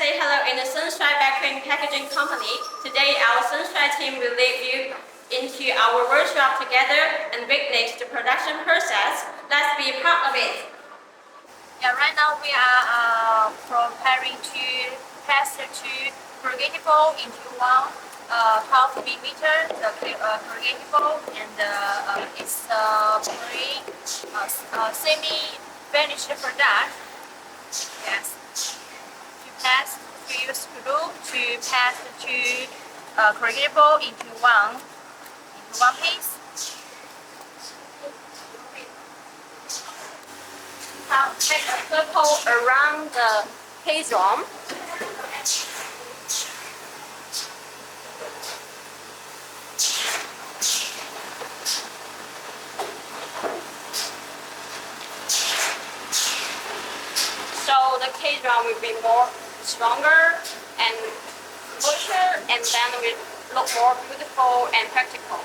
say hello in the Sunshine Bakery and Packaging Company. Today, our Sunshine team will lead you into our workshop together and witness the production process. Let's be a part of it. Yeah, right now we are preparing to pass the two corrugatable into one 12 millimeter corrugatable, and it's semi-finished product. Yes. Pass to use glue to pass the two corrugatable into one piece. Now make a circle around the case drum. So the case drum will be more stronger and smoother, and then will look more beautiful and practical.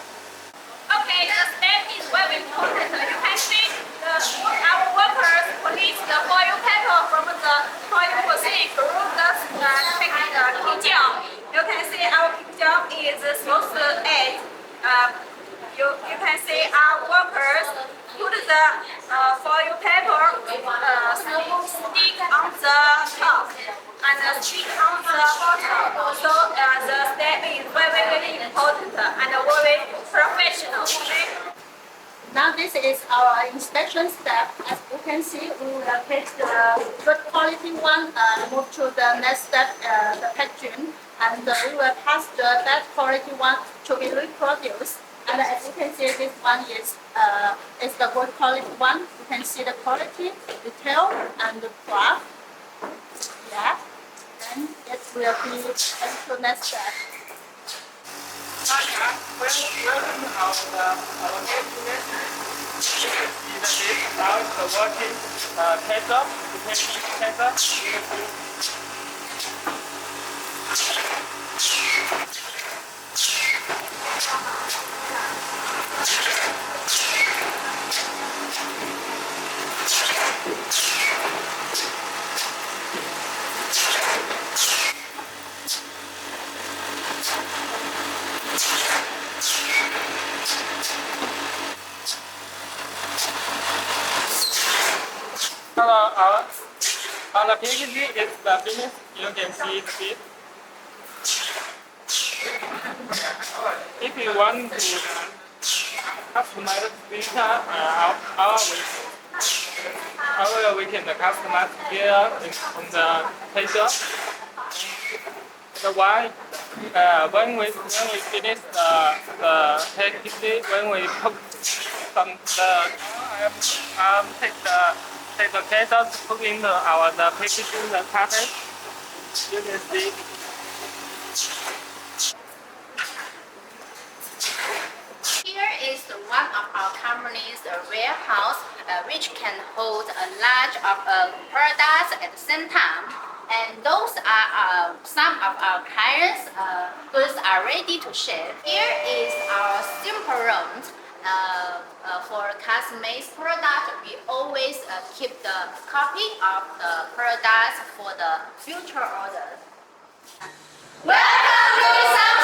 Okay, the step is very important. You can see our workers police the foil paper from the foil machine through the pinjiang. You can see our pinjiang is supposed to edge. You can see our workers put the foil paper stick on the top and stick on the bottom. So the step is very, very important and very professional. Now this is our inspection step. As you can see, we will take the good quality one, move to the next step, the packaging, and we will pass the bad quality one to be reproduced. And as you can see, this one is the good quality one. You can see the quality, detail, and the graph. Yeah, and it will be into the next step. Welcome our guest today. You can see that this is now the working tester. You can see tester. On the packaging is the finish. You can see the bit. If you want to customize printer, we can customize here on the paper. The one when we finish the packaging, when we put some take the case out, put in the packaging, the carton. You can see. Here is one of our company's warehouse, which can hold a large of products at the same time. And those are some of our clients' goods are ready to ship. Here is our simple room. For customized product, we always keep the copy of the products for the future orders. Welcome to